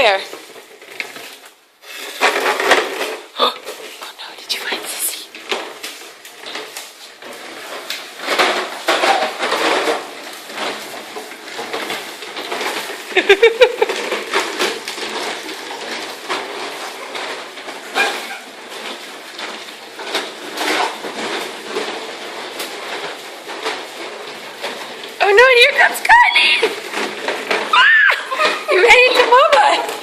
everywhere. Oh no, did you find Sissy? Oh no, and here comes Courtney! Ah! You ran into Mama!